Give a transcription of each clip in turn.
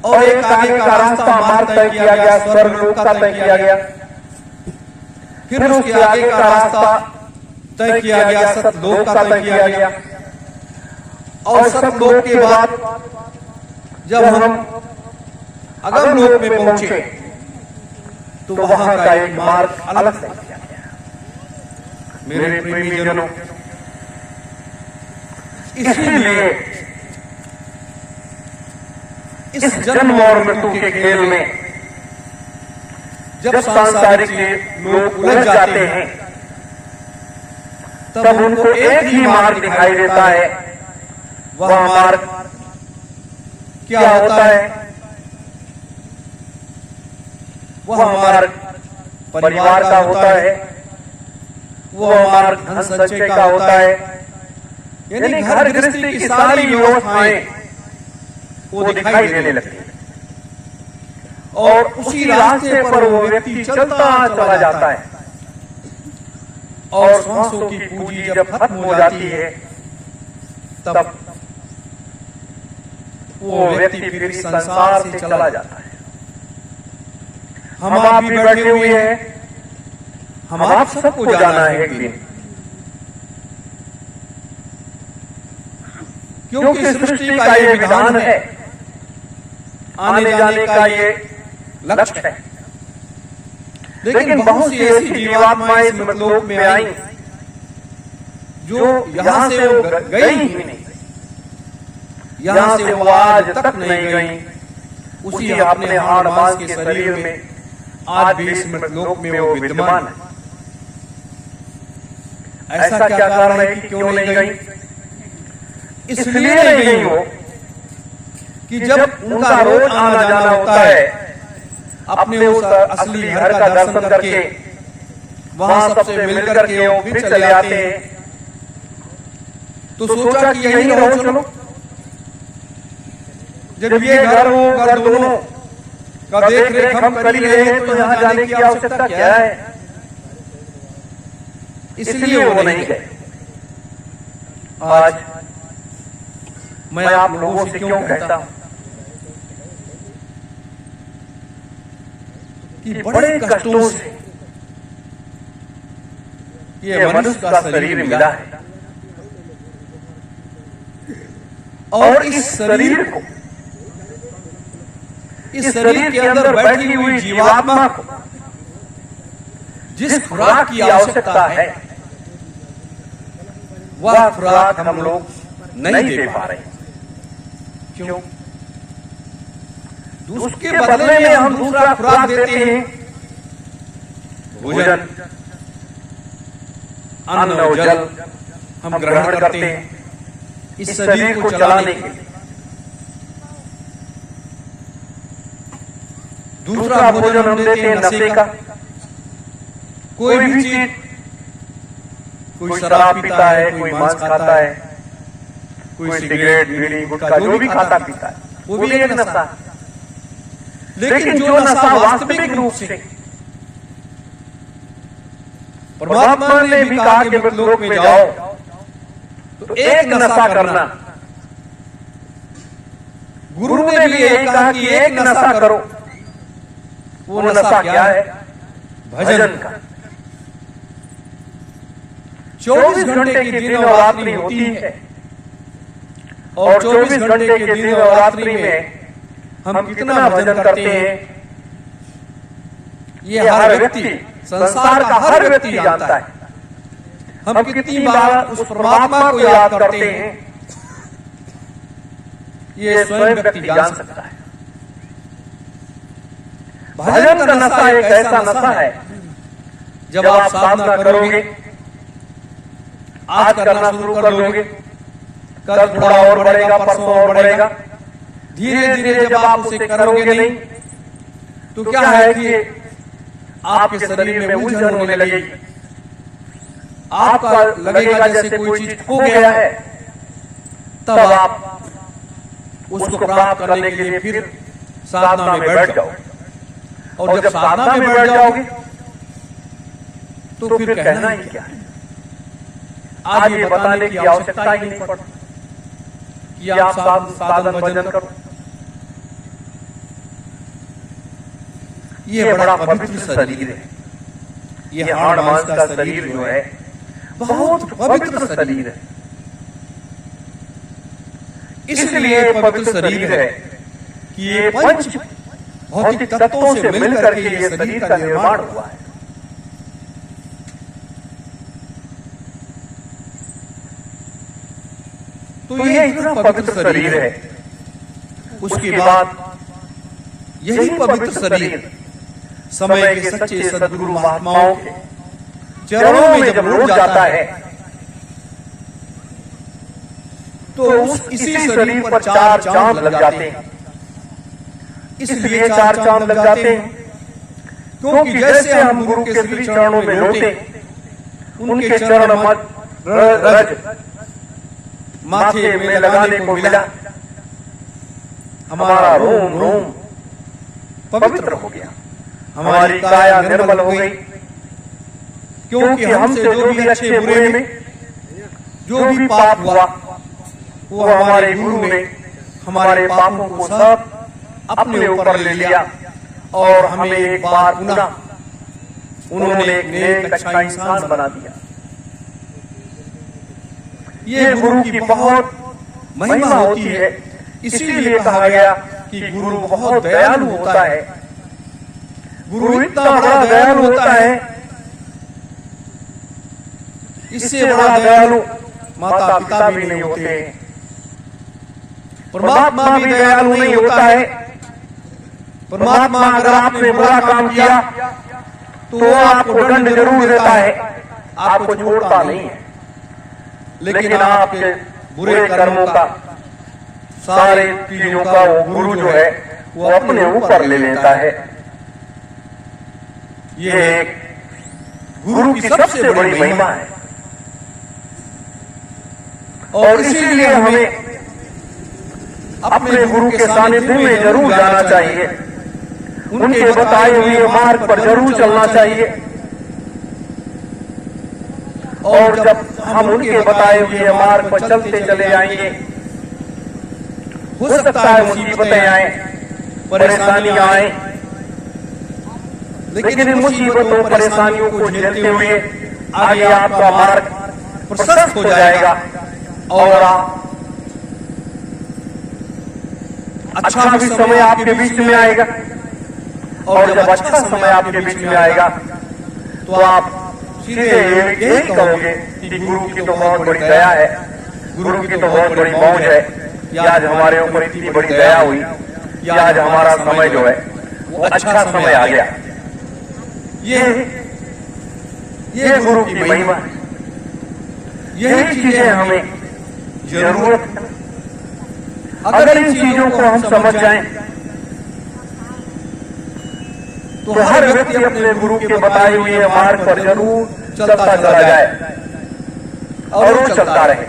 और एक आगे का रास्ता मार्ग तय किया गया, स्वर्ग लोक का तय किया गया। फिर उसके आगे का रास्ता तय किया गया, सतलोक का तय किया गया। और सतलोक के बाद जब हम अगम लोक में पहुंचे तो वहां का एक मार्ग अलग तय किया गया। मेरे प्रेमी जनों, इसीलिए इस जन्म और मृत्यु के खेल में जब सांसारिक लोग उलझ जाते हैं तब उनको एक ही मार्ग दिखाई देता है। वह मार्ग क्या होता है? वह मार्ग परिवार का होता है, वह मार्ग धन संचय का होता है। यानी घर गृहस्थी की सारी व्यवस्थाएं वो दिखाई देने लगती है और उसी रास्ते पर वो व्यक्ति चलता चला जाता है। और सांसों की पूंजी जब खत्म हो जाती है तब वो व्यक्ति फिर इस संसार से चला जाता है। हम आप भी बैठे हुए हैं, हम आप सबको जाना है एक दिन, क्योंकि सृष्टि का ये विधान है, आने जाने का ये लक्ष्य है। लेकिन बहुत सी ऐसी जीवात्माएं इस मृतलोक में आई जो यहां से वो गई ही नहीं, यहां से वो आज तक नहीं गई, उसी अपने हाड़ मांस के शरीर में आज भी इस मृतलोक में वो विद्यमान है। ऐसा क्या कारण है कि क्यों नहीं गई? इसलिए नहीं गई वो कि जब उनका रोज आना जाना होता है, अपने उस असली घर का दर्शन करके वहां सबसे मिलकर के वो फिर चले आते हैं, तो सोचा कि यही रहो चलो। जब ये घर हो, घर दोनों का देख रेख हम कर ही रहे हैं तो यहां जाने की आवश्यकता क्या है? इसलिए वो नहीं गए। आज मैं आप लोगों से क्यों कहता हूं कि बड़े कष्टों से ये मनुष्य का शरीर मिला है और इस शरीर को, इस शरीर के अंदर बैठी हुई जीवात्मा को जिस खुराक की आवश्यकता है वह खुराक हम लोग नहीं दे पा रहे। क्यों? उसके बदले में हम दूसरा खुराक देते हैं, भोजन, अन्न और जल हम ग्रहण करते हैं इस शरीर को चलाने के लिए। दूसरा भोजन हम देते हैं नशे का, कोई भी चीज, कोई शराब पीता है, कोई मांस खाता है, कोई सिगरेट, बीड़ी, गुटखा, जो भी खाता पीता है वो भी एक नशा है। लेकिन जो नशा वास्तविक रूप से परमात्मा ने भी कहा कि मृतलोक में जाओ तो एक नशा करना, गुरु ने भी यही कहा कि एक नशा करो। वो नशा क्या है? भजन का। 24 घंटे की दिन और रात्रि होती है और 24 घंटे के दिन और रात्रि में हम कितना भजन करते हैं ये हर व्यक्ति, संसार का हर व्यक्ति जानता है। हम कितनी बार उस परमात्मा को याद करते हैं ये स्वयं व्यक्ति जान सकता है। भजन का नशा एक ऐसा नशा है, जब आप साधना करोगे, आज करना शुरू कर दोगे, कल थोड़ा और बढ़ेगा, परसों और बढ़ेगा, धीरे धीरे जब आप उसे करोगे नहीं तो क्या है कि आपके शरीर में उलझन होने लगेगी, आपका लगेगा जैसे कोई चीज खो गया है। तब आप उसको प्राप्त करने के लिए फिर साधना में बैठ जाओ, और जब साधना में बैठ जाओगे तो फिर कहना ही क्या है? आज ये बताने की आवश्यकता ही नहीं पड़ती कि आप साधन भजन करो। ये बड़ा पवित्र शरीर है। ये हाड़ मांस का शरीर जो है बहुत पवित्र शरीर है। इसलिए पवित्र शरीर है कि ये पंच भौतिक तत्वों से मिलकर के ये शरीर का निर्माण हुआ है। तो ये इतना पवित्र शरीर है। उसके बाद यही पवित्र शरीर समय के सच्चे सद्गुरु महात्माओं के चरणों में जब लौट जाता है तो इसी शरीर पर 4 चांद लग जाते हैं। इसलिए 4 चांद लग जाते हैं क्योंकि जैसे हम गुरु के श्री चरणों में लौटे, उनके चरण रज माथे में लगाने को मिला, हमारा रोम रोम पवित्र हो गया, हमारी काया निर्मल हो गई। क्योंकि हमसे जो भी अच्छे बुरे में जो भी पाप हुआ वो हमारे गुरु ने हमारे पापों को सब अपने ऊपर ले लिया और हमें एक बार पुनः उन्होंने एक नेक अच्छा इंसान बना दिया। ये गुरु की बहुत महिमा होती है। इसीलिए कहा गया कि गुरु बहुत दयालु होता है। गुरु इतना बड़ा दयालु होता है, इससे बड़ा दयालु माता पिता भी नहीं होते। परमात्मा भी दयालु नहीं होता है। परमात्मा अगर आपने बुरा काम किया तो वो आपको दंड जरूर देता है, आपको छोड़ता नहीं है। लेकिन आपके बुरे कर्मों का सारे चीजों का वो गुरु जो है वो अपने ऊपर ले लेता है। ये गुरु की सबसे बड़ी महिमा है। और इसीलिए हमें अपने गुरु के सानिध्य में जरूर जाना चाहिए, उनके बताए हुए मार्ग पर जरूर चलना चाहिए। और जब हम उनके बताए हुए मार्ग पर चलते चले जाएंगे, हो सकता है मुसीबतें आए, परेशानियां आए, लेकिन इन मुसीबतों परेशानियों को झेलते हुए आगे आपका मार्ग प्रशस्त हो जाएगा और अच्छा भी समय आपके बीच में आएगा। और जब अच्छा समय आपके बीच में आएगा तो आप सीधे यही कहोगे कि गुरु की तो बहुत बड़ी दया है, गुरु की तो बहुत बड़ी मौज है कि आज हमारे ऊपर इतनी बड़ी दया हुई कि आज हमारा समय जो है वो अच्छा समय आ गया। ये गुरु की महिमा है। यही चीजें हमें जरूरत है। अगर इन चीजों को हम समझ जाएं तो हर व्यक्ति अपने गुरु के बताए हुए मार्ग पर जरूर चलता चला जाए और वो चलता रहे।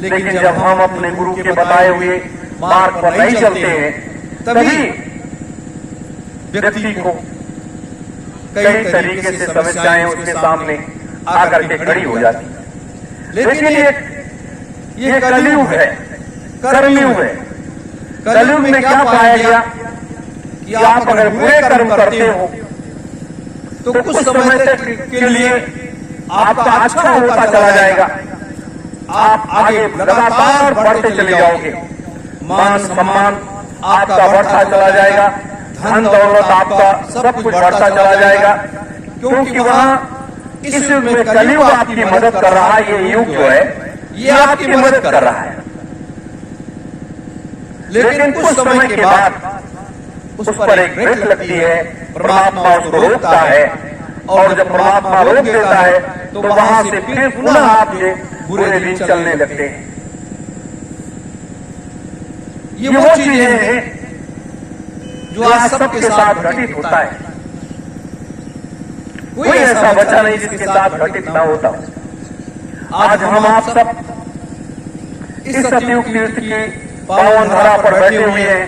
लेकिन जब हम अपने गुरु के बताए हुए मार्ग पर नहीं चलते हैं, तभी व्यक्ति को कई तरीके से समस्याएं उसके सामने आकर के खड़ी हो जाती है। लेकिन ये कलयुग है, कर्मयुग है। कलयुग में क्या पाया गया कि आप अगर बुरे कर्म करते हो तो कुछ समय तक के लिए आपका अच्छा होता चला जाएगा, आप आगे लगातार बढ़ते चले जाओगे, मान सम्मान आपका बढ़ता चला जाएगा, धन दौलत आपका सब कुछ बढ़ता चला जाएगा। क्योंकि वहां इस युग में कलयुग आपकी मदद कर रहा है। ये युग जो है ये आपकी मदद कर रहा है। लेकिन कुछ समय के बाद उस पर एक ब्रेक लगती है, परमात्मा उसको रोकता है और जब परमात्मा रोक देता है तो वहां से फिर पुनः आपके बुरे दिन चलने लगते हैं। ये वो चीजें हैं जो आज सबके साथ घटित होता है। कोई ऐसा बच्चा नहीं जिसके साथ घटित ना होता। आज हम आप सब इस सतयुग तीर्थ की पावन धरा पर बैठे हुए हैं।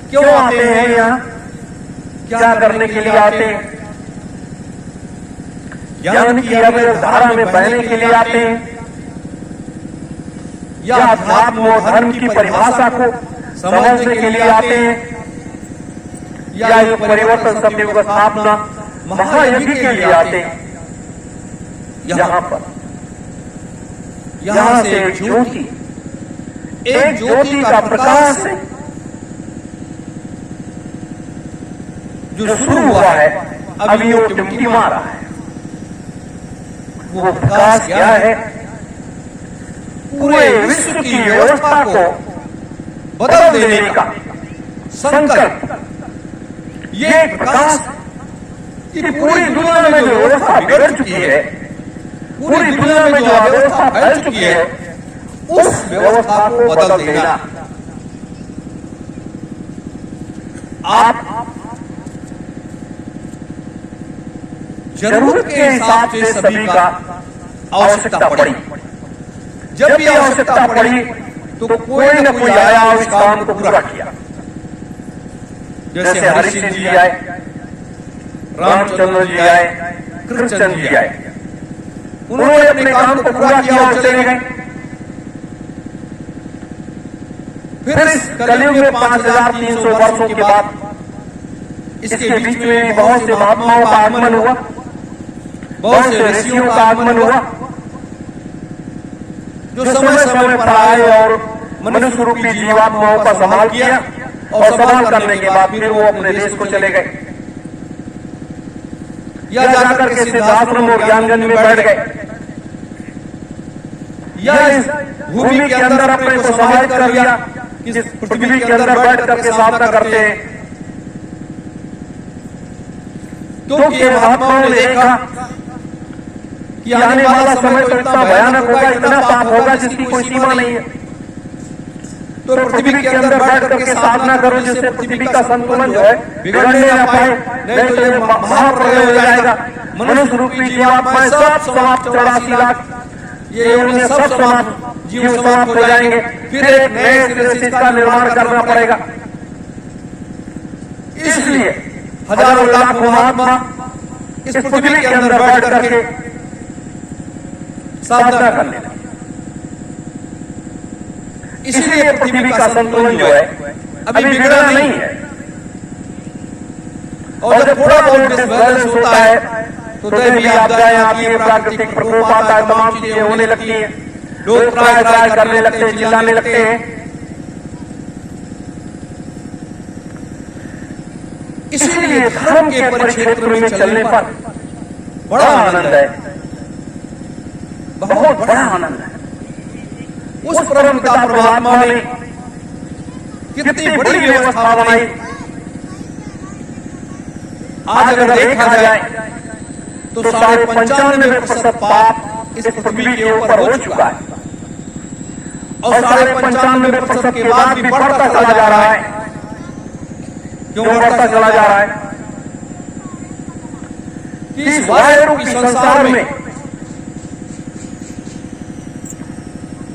क्यों आते हैं यहाँ? क्या करने के लिए आते हैं? ज्ञान की अविरल धारा में बहने के लिए आते हैं या अध्यात्म और धर्म की परिभाषा को समझने के लिए आते हैं, या युग परिवर्तन सतयुग स्थापना महायज्ञ के लिए आते हैं। यहाँ पर यहाँ से एक ज्योति का प्रकाश है जो शुरू हुआ है, अभी वो टिमटिमा रहा है। वो प्रकाश क्या है? पूरे विश्व की व्यवस्था को बदल देने का संकल्प। ये प्रकाश कि पूरी दुनिया में जो व्यवस्था बिगड़ चुकी है, पूरी दुनिया में जो अव्यवस्था फैल चुकी है, उस व्यवस्था को बदल देना। आप जरूरत के हिसाब से सभी का आवश्यकता पड़ी। जब भी आवश्यकता पड़ी तो कोई न कोई आया और इस काम को पूरा किया। जैसे हरिश्चंद्र जी आए, रामचंद्र जी आए, कृष्णचंद्र जी आए, उन्होंने अपने काम को पूरा किया और चले गए। फिर इस कलयुग में 5300 वर्षों के बाद इसके बीच में बहुत से महात्माओं का आगमन हुआ, बहुत से ऋषियों का आगमन हुआ, जो समय समय पर आए और मनुष्य रूपी जीवात्माओं का संभाल किया, और संभाल करने के बाद फिर वो अपने देश को चले गए, या जाकर के सिद्धाश्रम और ज्ञानगंज में बैठ गए, या इस भूमि के अंदर अपने को समाहित कर लिया, इस पृथ्वी के अंदर बैठ करके साधना करते हैं। क्योंकि महात्माओं ने देखा कि आने वाला समय तो इतना भयानक होगा, इतना पाप होगा जिसकी कोई सीमा नहीं है। तो पृथ्वी के अंदर बैठ करके साधना करो, जिससे पृथ्वी का संतुलन जो है बिगड़ने न पाए, नहीं तो ये महाप्रलय हो जाएगा। मनुष्य रूपी जीवात्माएं सब समाप्त, 84 लाख ये उन्हें सब समाप्त, जीव समाप्त हो जाएंगे। फिर एक नए सिरे से इसका निर्माण करना पड़ेगा। इसलिए हजारों लाखों महात्मा इस पृथ्वी के अंदर बैठ करके साधना करने लगे। इसलिए पृथ्वी का संतुलन जो है अभी बिगड़ा नहीं है, और जब थोड़ा बहुत डिसबैलेंस होता है तो दैवीय आपदाएं आती है, प्राकृतिक प्रकोप आता है, तमाम चीजें होने लगती हैं, लोग त्राय त्राय करने लगते हैं, चिल्लाने लगते हैं। इसलिए धर्म के परिक्षेत्र में चलने पर बड़ा आनंद है, बहुत बड़ा आनंद है। उस परम पिता परमात्मा ने कितनी बड़ी व्यवस्था बनाई। आज अगर देखा जाए तो 95% पाप इस पृथ्वी के ऊपर हो चुका है, और 95% के बाद भी बढ़ता चला जा रहा है। क्यों बढ़ता चला जा रहा है? कि इस वायु की संसार में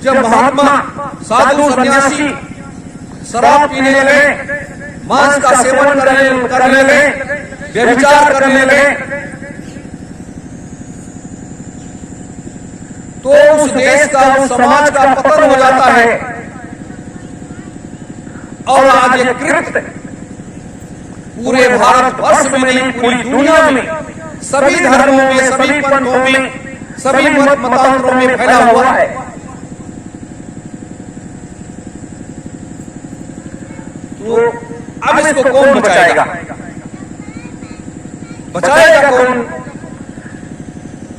जब महात्मा, साधु, सन्यासी शराब पीने लगे, मांस का सेवन करने लगे, व्यभिचार करने लगे, तो उस देश का, उस समाज का पतन हो जाता है। और आज ये कृत्य पूरे भारतवर्ष में नहीं, पूरी दुनिया में, सभी धर्मों में, सभी पंथों में, सभी मतांतरों में फैला हुआ है। तो अब इसको कौन बचाएगा? बचाएगा कौन?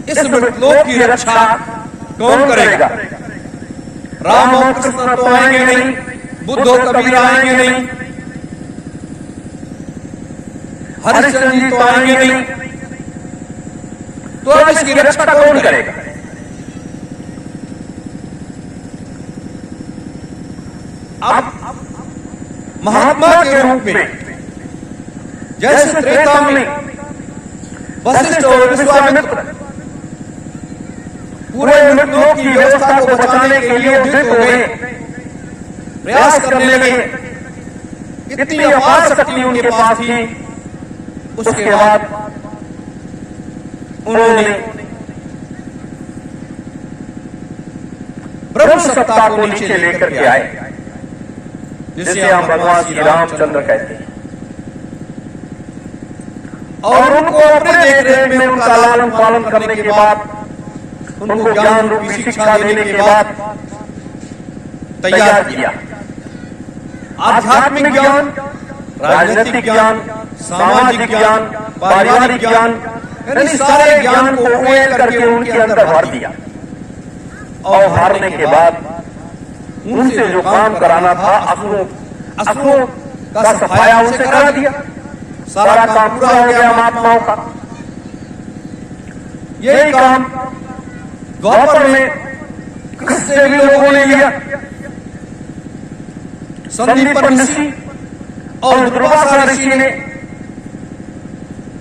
इस लोक की रक्षा कौन करेगा? राम और कृष्ण तो आएंगे नहीं, बुद्ध और कबीर आएंगे नहीं, हरिश्चंद्र जी तो आएंगे नहीं, तो अब इसकी रक्षा कौन करेगा? अब महात्मा के रूप में जैसे त्रेता में वशिष्ठ और विश्वामित्र पूरे लोक की व्यवस्था को बचाने के लिए उद्यत हो गए, प्रयास करने लगे, इतनी अपार शक्ति उनके पास थी। उसके बाद उन्होंने ब्रह्म सत्ता को नीचे लेकर के आए, जिसे हम भगवान श्री रामचंद्र कहते हैं, और उनको अपने देखरेख में उनका लालन पालन करने के बाद, उनको ज्ञान रूपी शिक्षा देने के बाद तैयार किया। आध्यात्मिक ज्ञान, राजनीतिक ज्ञान, सामाजिक ज्ञान, पारिवारिक ज्ञान, यानी सारे ज्ञान को एक करके उनके अंदर भर दिया। और भरने के बाद उनसे जो काम कराना था, असुरों का सफाया उनसे करा दिया। सारा काम पूरा हो गया महात्माओं का। यही काम द्वापर में कृष्ण से भी लोगों ने लिया। संदीपन ऋषि और दुर्वासा ऋषि ने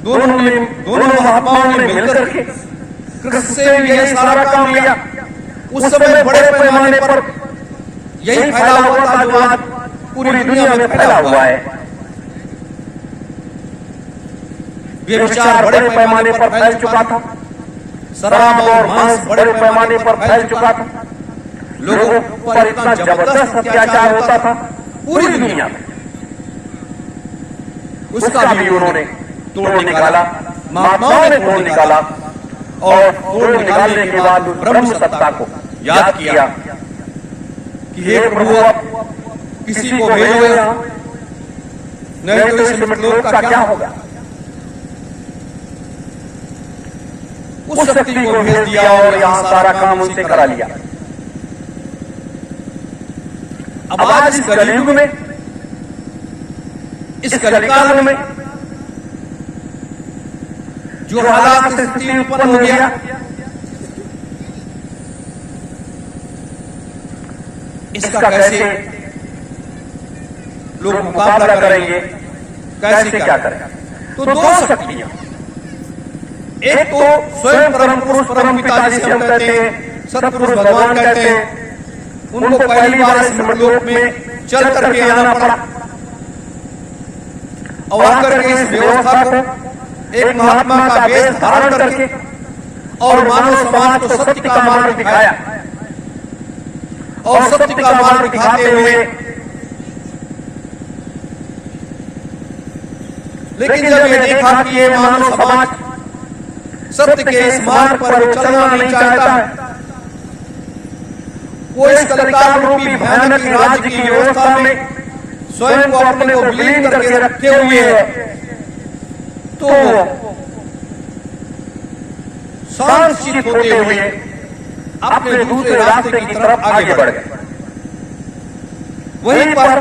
दोनों महात्माओं ने मिलकर के कृष्ण से भी यही सारा काम लिया। उस समय बड़े पैमाने पर यही फैला हुआ था जो आज पूरी दुनिया में फैला हुआ है। व्यभिचार बड़े पैमाने पर फैल चुका था, शराब और मांस बड़े पैमाने पर फैल चुका था, लोगों पर इतना जबरदस्त अत्याचार होता था पूरी दुनिया में। उसका भी उन्होंने तोड़ निकाला, महात्माओं ने तोड़ निकाला, और तोड़ निकालने के बाद ब्रह्म सत्ता को याद किया कि हे प्रभु, अब किसी को भेजो यहाँ, नहीं तो इस मृतलोक का क्या होगा। उस शक्ति को भेज दिया और यहाँ सारा काम उनसे करा लिया। अब आज इस कलयुग में, इस कलिकाल में जो हालात स्थिति उत्पन्न हो गया, इसका कैसे लोग मुकाबला करेंगे, कैसे क्या करें। तो दो शक्तियां, एक तो स्वयं परम पुरुष परम पिता जिसे हम कहते हैं, सतपुरुष भगवान कहते हैं, उनको पहली बार इस मृतलोक में चल करके आना पड़ा। और आकर के इस व्यवस्था को एक महात्मा का वेश धारण करके और मानव समाज को सत्य का मार्ग दिखाया। और सत्य का मार्ग दिखाते हुए, लेकिन जब ये देखा कि ये मानव समाज सत्य के इस मार्ग पर चलना नहीं चाहता है, वो इस कलिकाल रूपी भयानक राज्य की व्यवस्था में स्वयं को अपने को विलीन करके रखे हुए है, तो शांत होते हुए अपने दूसरे रास्ते की तरफ आगे बढ़ गए। वहीं पर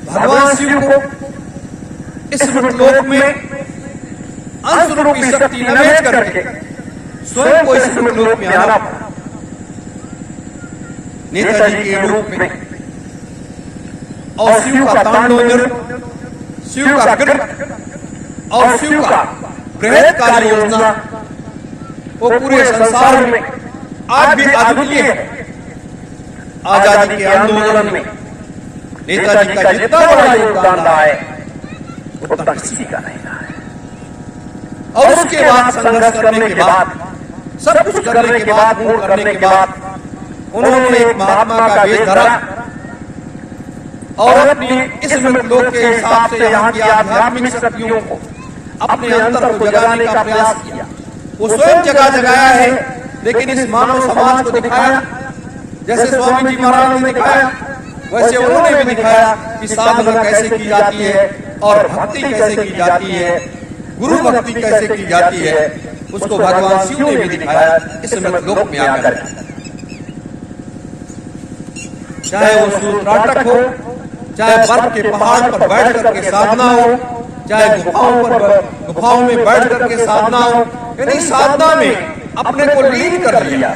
भगवान शिव को इस मृतलोक में अंश रूपी शक्ति निवेश करके स्वयं को इस मृतलोक में आना पड़ा, नेताजी के रूप में। और शिव का तांडव नृत्य, शिव का कृत्य और शिव का बृहद कार्य योजना वो पूरे संसार में आज भी अद्वितीय है। आजादी के आंदोलन में नेताजी का जितना बड़ा योगदान रहा है, उतना किसी का नहीं रहा है। और उसके बाद संघर्ष करने के बाद, सब कुछ करने के बाद, मूल करने के बाद, उन्होंने एक महात्मा का वेश धरा और अपनी इस मृतलोक के हिसाब से यहाँ की आध्यात्मिक शक्तियों को अपने अंतर को जगाने का प्रयास किया। वो स्वयं जगाया है, लेकिन इस मानव समाज को दिखाया। जैसे स्वामी जी महाराज ने दिखाया, वैसे उन्होंने भी दिखाया कि साधना कैसे की जाती है और भक्ति कैसे की जाती है, गुरु भक्ति कैसे की जाती है। उसको भगवान शिव ने भी दिखाया इस मृतलोक में आकर। चाहे वो सूत्राटक हो, चाहे बर्फ के पहाड़ पर बैठ करके साधना हो, चाहे गुफाओं में बैठ करके साधना हो, यानी साधना में अपने को लीन कर लिया।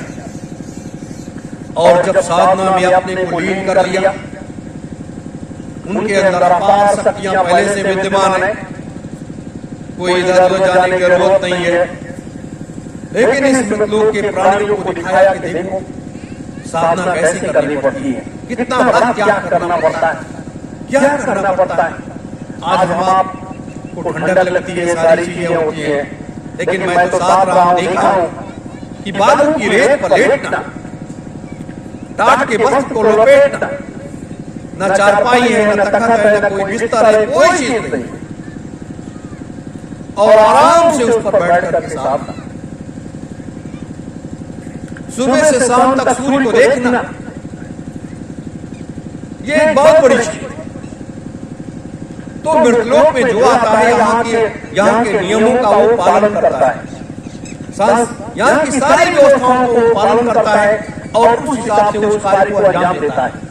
और जब साधना में अपने को लीन कर लिया, उनके अंदर अपार शक्तियां पहले से विद्यमान है, कोई इधर उधर जाने की जरूरत नहीं है। लेकिन इस मृतलोक के प्राणियों को दिखाया कि देखो साधना कैसे करनी पड़ती है, कितना बड़ा त्याग करना पड़ता है, क्या करना पड़ता है। आज हम आपको ठंडक लगती है, सारी चीजें होती है, लेकिन मैं तो साथ रहा हूं, देखा हूं कि बालू की रेत पर लेटना टाट के वस्त्र को लपेटना, न चारपाई है, न तखत है, न कोई बिस्तर है, कोई चीज नहीं, और आराम से उस पर बैठ करके साधना। सुबह से शाम तक सूर्य को देखना, ये एक बहुत बड़ी चीज। तो मृतलोक में जो आता है यहाँ के नियमों का वो पालन करता है, यहाँ की सारी व्यवस्थाओं को वो पालन करता है और उस हिसाब से उस कार्य को अंजाम देता है।